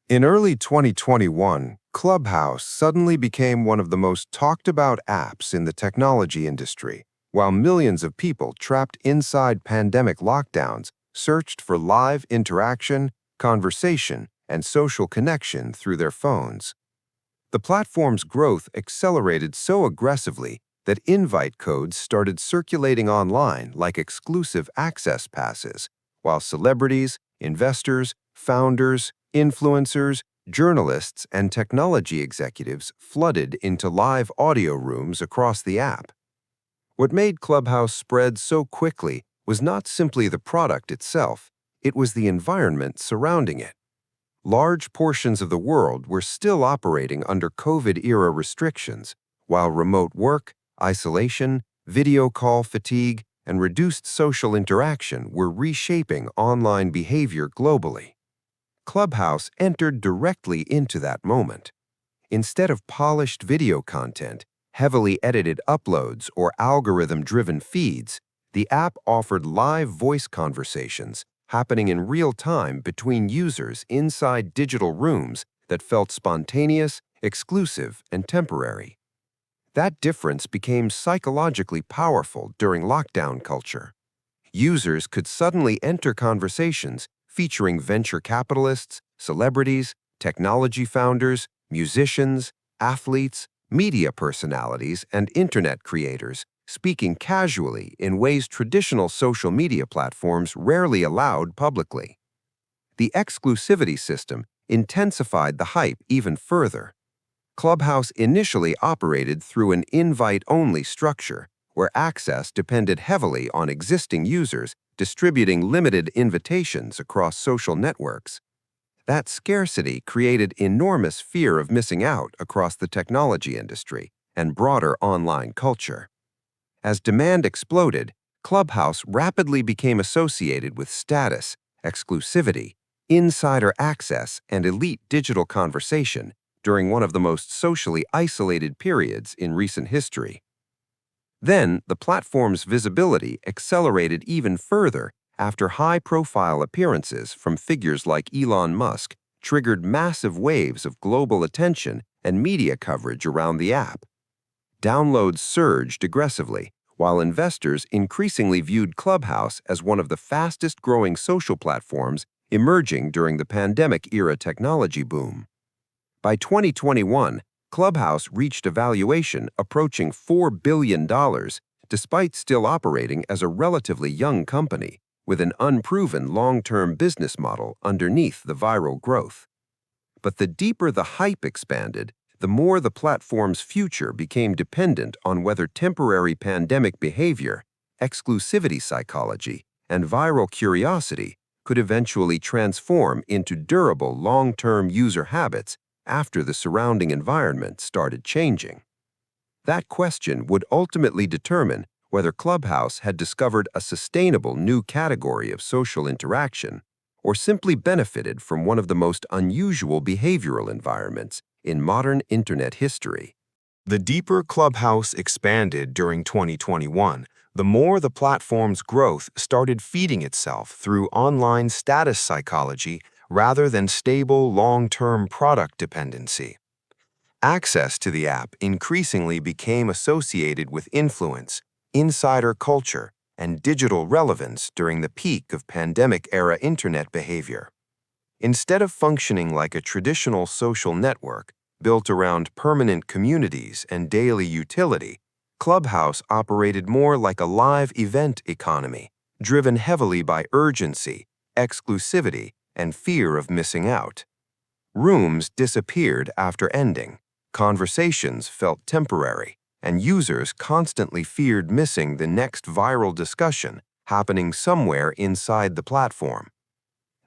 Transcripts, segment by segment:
In early 2021, Clubhouse suddenly became one of the most talked about apps in the technology industry, while millions of people trapped inside pandemic lockdowns searched for live interaction, conversation, and social connection through their phones. The platform's growth accelerated so aggressively that invite codes started circulating online like exclusive access passes, while celebrities, investors, founders, influencers, journalists, and technology executives flooded into live audio rooms across the app. What made Clubhouse spread so quickly was not simply the product itself, it was the environment surrounding it. Large portions of the world were still operating under COVID-era restrictions, while remote work, isolation, video call fatigue, and reduced social interaction were reshaping online behavior globally. Clubhouse entered directly into that moment. Instead of polished video content, heavily edited uploads, or algorithm-driven feeds, the app offered live voice conversations happening in real time between users inside digital rooms that felt spontaneous, exclusive, and temporary. That difference became psychologically powerful during lockdown culture. Users could suddenly enter conversations featuring venture capitalists, celebrities, technology founders, musicians, athletes, media personalities, and internet creators, speaking casually in ways traditional social media platforms rarely allowed publicly. The exclusivity system intensified the hype even further. Clubhouse initially operated through an invite-only structure, where access depended heavily on existing users distributing limited invitations across social networks. That scarcity created enormous fear of missing out across the technology industry and broader online culture. As demand exploded, Clubhouse rapidly became associated with status, exclusivity, insider access, and elite digital conversation during one of the most socially isolated periods in recent history. Then, the platform's visibility accelerated even further after high-profile appearances from figures like Elon Musk triggered massive waves of global attention and media coverage around the app. Downloads surged aggressively, while investors increasingly viewed Clubhouse as one of the fastest-growing social platforms emerging during the pandemic-era technology boom. By 2021, Clubhouse reached a valuation approaching $4 billion, despite still operating as a relatively young company with an unproven long-term business model underneath the viral growth. But the deeper the hype expanded, the more the platform's future became dependent on whether temporary pandemic behavior, exclusivity psychology, and viral curiosity could eventually transform into durable long-term user habits after the surrounding environment started changing. That question would ultimately determine whether Clubhouse had discovered a sustainable new category of social interaction or simply benefited from one of the most unusual behavioral environments in modern internet history. The deeper Clubhouse expanded during 2021, the more the platform's growth started feeding itself through online status psychology rather than stable long-term product dependency. Access to the app increasingly became associated with influence, insider culture, and digital relevance during the peak of pandemic-era internet behavior. Instead of functioning like a traditional social network built around permanent communities and daily utility, Clubhouse operated more like a live event economy, driven heavily by urgency, exclusivity, and fear of missing out. Rooms disappeared after ending, conversations felt temporary, and users constantly feared missing the next viral discussion happening somewhere inside the platform.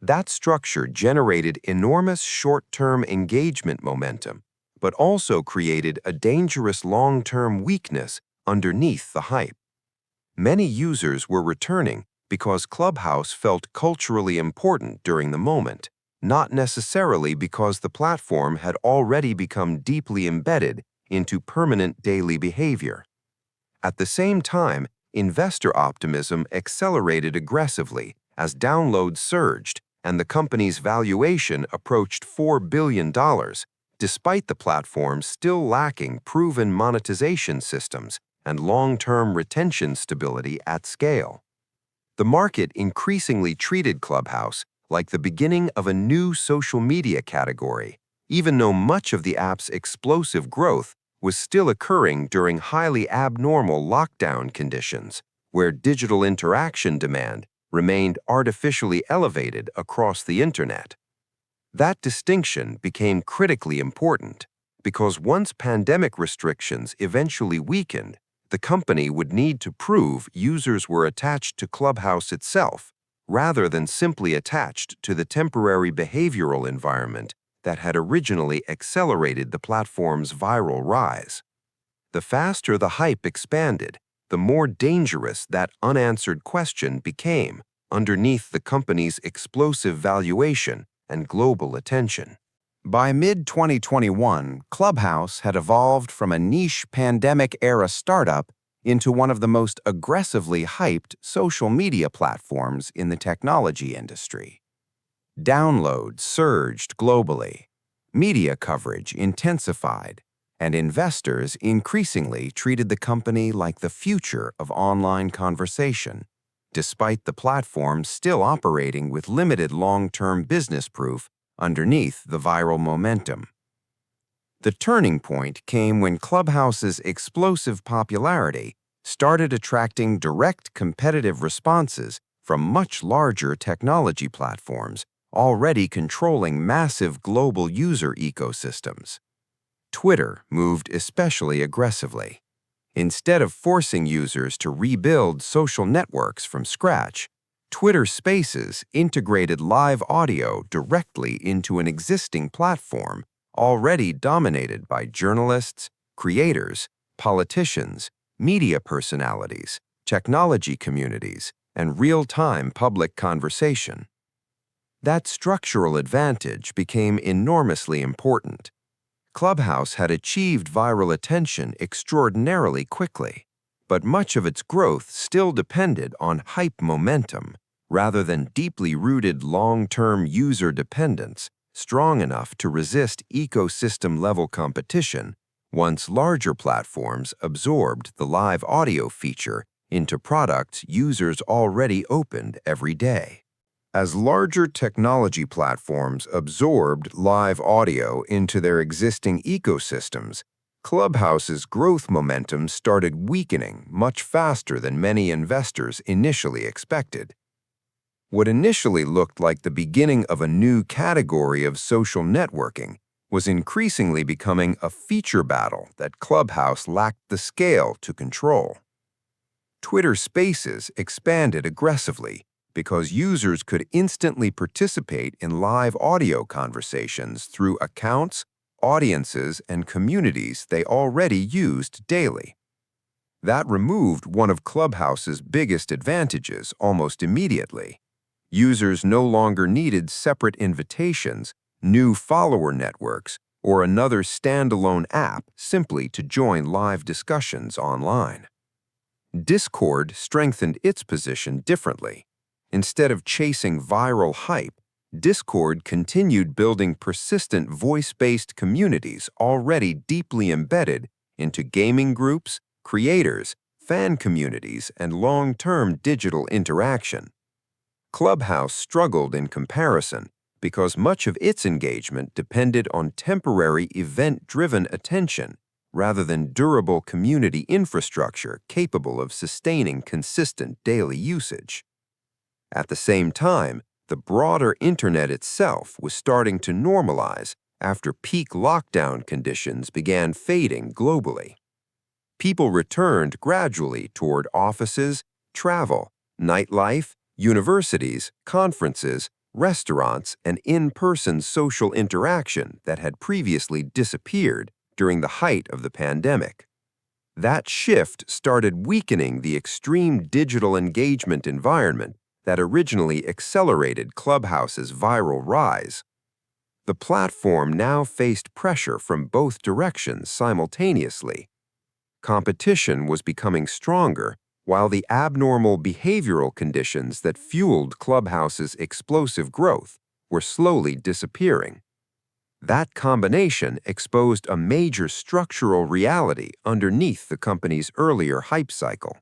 That structure generated enormous short-term engagement momentum, but also created a dangerous long-term weakness underneath the hype. Many users were returning because Clubhouse felt culturally important during the moment, not necessarily because the platform had already become deeply embedded into permanent daily behavior. At the same time, investor optimism accelerated aggressively as downloads surged and the company's valuation approached $4 billion, despite the platform still lacking proven monetization systems and long-term retention stability at scale. The market increasingly treated Clubhouse like the beginning of a new social media category, even though much of the app's explosive growth was still occurring during highly abnormal lockdown conditions, where digital interaction demand remained artificially elevated across the internet. That distinction became critically important because once pandemic restrictions eventually weakened, the company would need to prove users were attached to Clubhouse itself, rather than simply attached to the temporary behavioral environment that had originally accelerated the platform's viral rise. The faster the hype expanded, the more dangerous that unanswered question became underneath the company's explosive valuation and global attention. By mid-2021, Clubhouse had evolved from a niche pandemic-era startup into one of the most aggressively hyped social media platforms in the technology industry. Downloads surged globally, media coverage intensified, and investors increasingly treated the company like the future of online conversation, despite the platform still operating with limited long-term business proof underneath the viral momentum. The turning point came when Clubhouse's explosive popularity started attracting direct competitive responses from much larger technology platforms already controlling massive global user ecosystems. Twitter moved especially aggressively. Instead of forcing users to rebuild social networks from scratch, Twitter Spaces integrated live audio directly into an existing platform already dominated by journalists, creators, politicians, media personalities, technology communities, and real-time public conversation. That structural advantage became enormously important. Clubhouse had achieved viral attention extraordinarily quickly, but much of its growth still depended on hype momentum rather than deeply rooted long-term user dependence strong enough to resist ecosystem-level competition once larger platforms absorbed the live audio feature into products users already opened every day. As larger technology platforms absorbed live audio into their existing ecosystems, Clubhouse's growth momentum started weakening much faster than many investors initially expected. What initially looked like the beginning of a new category of social networking was increasingly becoming a feature battle that Clubhouse lacked the scale to control. Twitter Spaces expanded aggressively because users could instantly participate in live audio conversations through accounts, audiences, and communities they already used daily. That removed one of Clubhouse's biggest advantages almost immediately. Users no longer needed separate invitations, new follower networks, or another standalone app simply to join live discussions online. Discord strengthened its position differently. Instead of chasing viral hype, Discord continued building persistent voice-based communities already deeply embedded into gaming groups, creators, fan communities, and long-term digital interaction. Clubhouse struggled in comparison because much of its engagement depended on temporary event-driven attention rather than durable community infrastructure capable of sustaining consistent daily usage. At the same time, the broader internet itself was starting to normalize after peak lockdown conditions began fading globally. People returned gradually toward offices, travel, nightlife, universities, conferences, restaurants, and in-person social interaction that had previously disappeared during the height of the pandemic. That shift started weakening the extreme digital engagement environment that originally accelerated Clubhouse's viral rise. The platform now faced pressure from both directions simultaneously. Competition was becoming stronger, while the abnormal behavioral conditions that fueled Clubhouse's explosive growth were slowly disappearing. That combination exposed a major structural reality underneath the company's earlier hype cycle.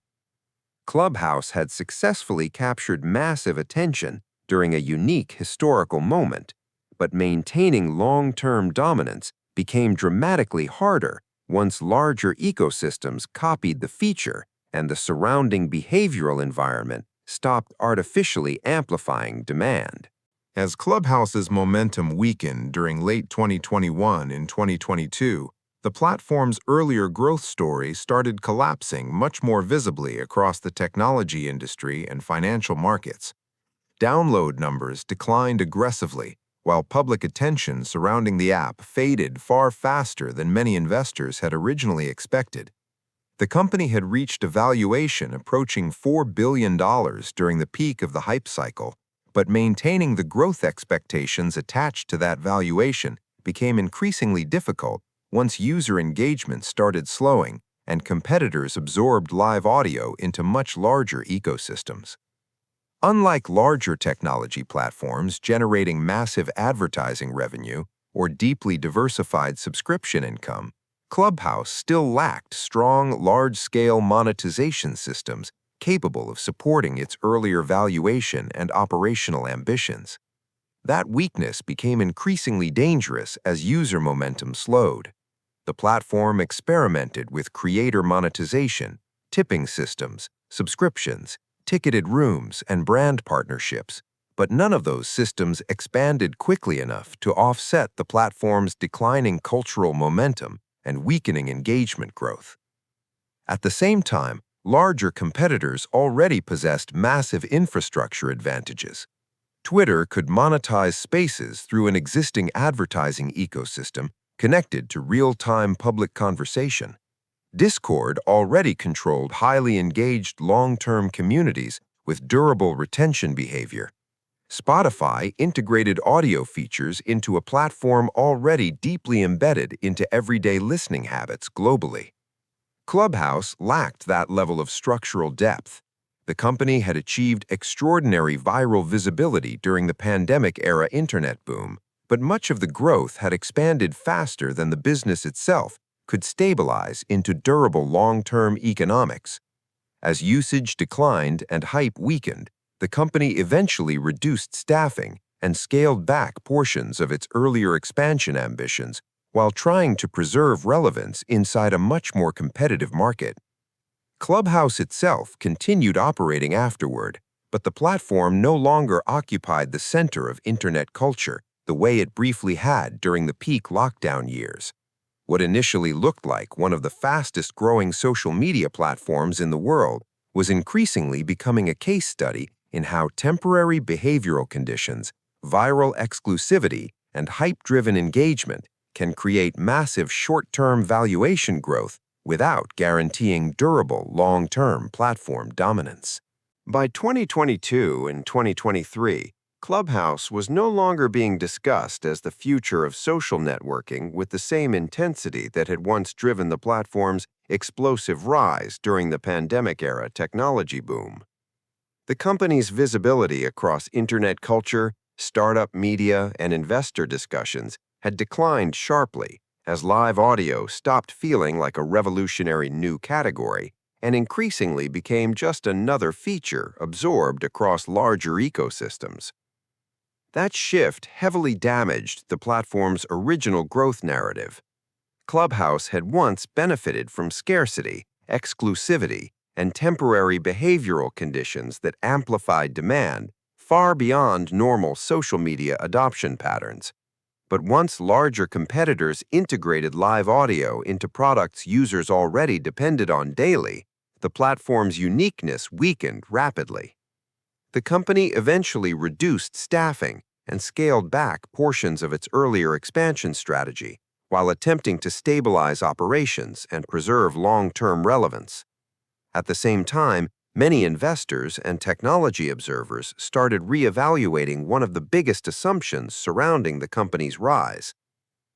Clubhouse had successfully captured massive attention during a unique historical moment, but maintaining long-term dominance became dramatically harder once larger ecosystems copied the feature and the surrounding behavioral environment stopped artificially amplifying demand. As Clubhouse's momentum weakened during late 2021 and 2022, the platform's earlier growth story started collapsing much more visibly across the technology industry and financial markets. Download numbers declined aggressively, while public attention surrounding the app faded far faster than many investors had originally expected. The company had reached a valuation approaching $4 billion during the peak of the hype cycle, but maintaining the growth expectations attached to that valuation became increasingly difficult once user engagement started slowing and competitors absorbed live audio into much larger ecosystems. Unlike larger technology platforms generating massive advertising revenue or deeply diversified subscription income, Clubhouse still lacked strong, large-scale monetization systems capable of supporting its earlier valuation and operational ambitions. That weakness became increasingly dangerous as user momentum slowed. The platform experimented with creator monetization, tipping systems, subscriptions, ticketed rooms, and brand partnerships, but none of those systems expanded quickly enough to offset the platform's declining cultural momentum and weakening engagement growth. At the same time, larger competitors already possessed massive infrastructure advantages. Twitter could monetize Spaces through an existing advertising ecosystem connected to real-time public conversation. Discord already controlled highly engaged long-term communities with durable retention behavior. Spotify integrated audio features into a platform already deeply embedded into everyday listening habits globally. Clubhouse lacked that level of structural depth. The company had achieved extraordinary viral visibility during the pandemic-era internet boom, but much of the growth had expanded faster than the business itself could stabilize into durable long-term economics. As usage declined and hype weakened, the company eventually reduced staffing and scaled back portions of its earlier expansion ambitions while trying to preserve relevance inside a much more competitive market. Clubhouse itself continued operating afterward, but the platform no longer occupied the center of internet culture the way it briefly had during the peak lockdown years. What initially looked like one of the fastest-growing social media platforms in the world was increasingly becoming a case study in how temporary behavioral conditions, viral exclusivity, and hype-driven engagement can create massive short-term valuation growth without guaranteeing durable long-term platform dominance. By 2022 and 2023, Clubhouse was no longer being discussed as the future of social networking with the same intensity that had once driven the platform's explosive rise during the pandemic-era technology boom. The company's visibility across internet culture, startup media, and investor discussions had declined sharply as live audio stopped feeling like a revolutionary new category and increasingly became just another feature absorbed across larger ecosystems. That shift heavily damaged the platform's original growth narrative. Clubhouse had once benefited from scarcity, exclusivity, and temporary behavioral conditions that amplified demand far beyond normal social media adoption patterns. But once larger competitors integrated live audio into products users already depended on daily, the platform's uniqueness weakened rapidly. The company eventually reduced staffing and scaled back portions of its earlier expansion strategy while attempting to stabilize operations and preserve long-term relevance. At the same time, many investors and technology observers started reevaluating one of the biggest assumptions surrounding the company's rise.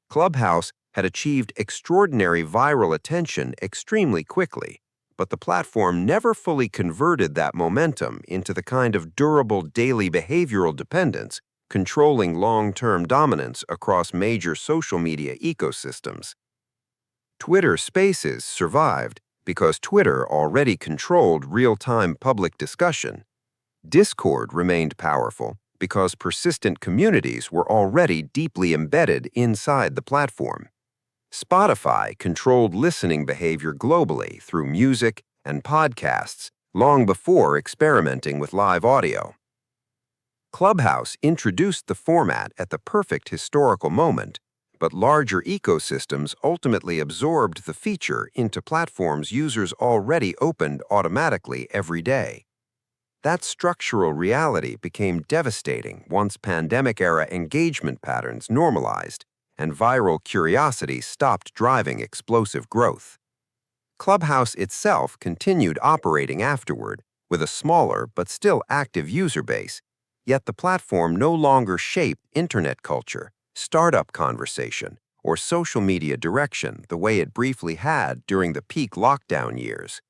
Clubhouse had achieved extraordinary viral attention extremely quickly, but the platform never fully converted that momentum into the kind of durable daily behavioral dependence controlling long-term dominance across major social media ecosystems. Twitter Spaces survived because Twitter already controlled real-time public discussion. Discord remained powerful because persistent communities were already deeply embedded inside the platform. Spotify controlled listening behavior globally through music and podcasts long before experimenting with live audio. Clubhouse introduced the format at the perfect historical moment, but larger ecosystems ultimately absorbed the feature into platforms users already opened automatically every day. That structural reality became devastating once pandemic-era engagement patterns normalized and viral curiosity stopped driving explosive growth. Clubhouse itself continued operating afterward with a smaller but still active user base, yet the platform no longer shaped internet culture, startup conversation, or social media direction the way it briefly had during the peak lockdown years.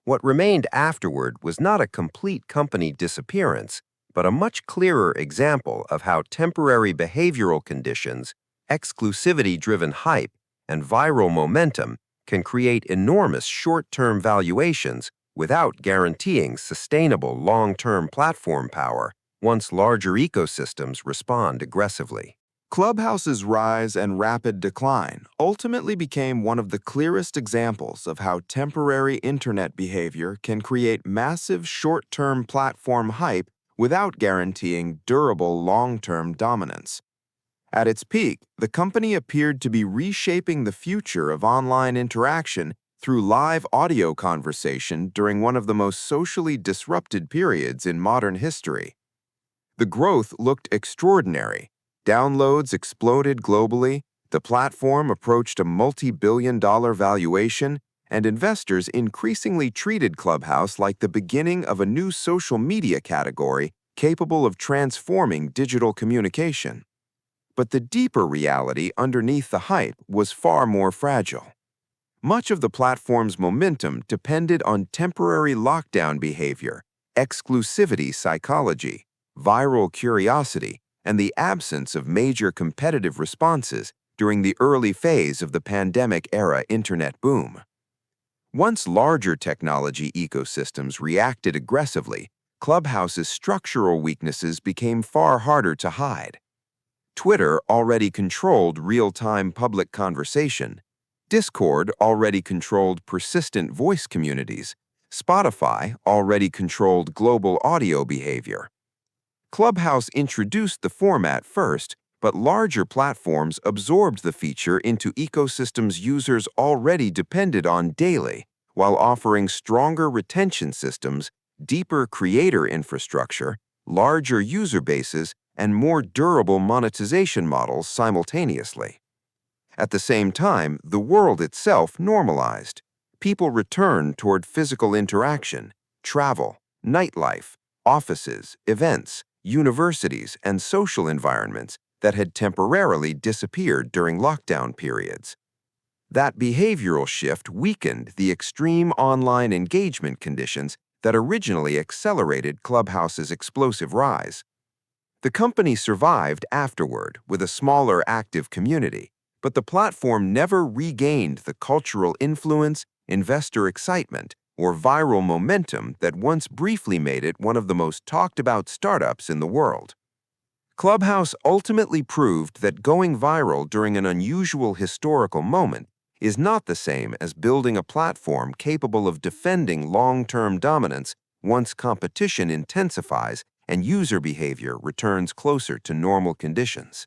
What remained afterward was not a complete company disappearance, but a much clearer example of how temporary behavioral conditions, exclusivity-driven hype, and viral momentum can create enormous short-term valuations without guaranteeing sustainable long-term platform power once larger ecosystems respond aggressively. Clubhouse's rise and rapid decline ultimately became one of the clearest examples of how temporary internet behavior can create massive short-term platform hype without guaranteeing durable long-term dominance. At its peak, the company appeared to be reshaping the future of online interaction through live audio conversation during one of the most socially disrupted periods in modern history. The growth looked extraordinary. Downloads exploded globally, the platform approached a multi-billion-dollar valuation, and investors increasingly treated Clubhouse like the beginning of a new social media category capable of transforming digital communication. But the deeper reality underneath the hype was far more fragile. Much of the platform's momentum depended on temporary lockdown behavior, exclusivity psychology, viral curiosity, and the absence of major competitive responses during the early phase of the pandemic-era internet boom. Once larger technology ecosystems reacted aggressively, Clubhouse's structural weaknesses became far harder to hide. Twitter already controlled real-time public conversation. Discord already controlled persistent voice communities. Spotify already controlled global audio behavior. Clubhouse introduced the format first, but larger platforms absorbed the feature into ecosystems users already depended on daily, while offering stronger retention systems, deeper creator infrastructure, larger user bases, and more durable monetization models simultaneously. At the same time, the world itself normalized. People returned toward physical interaction, travel, nightlife, offices, events, universities, and social environments that had temporarily disappeared during lockdown periods. That behavioral shift weakened the extreme online engagement conditions that originally accelerated Clubhouse's explosive rise. The company survived afterward with a smaller active community, but the platform never regained the cultural influence, investor excitement, or viral momentum that once briefly made it one of the most talked-about startups in the world. Clubhouse ultimately proved that going viral during an unusual historical moment is not the same as building a platform capable of defending long-term dominance once competition intensifies and user behavior returns closer to normal conditions.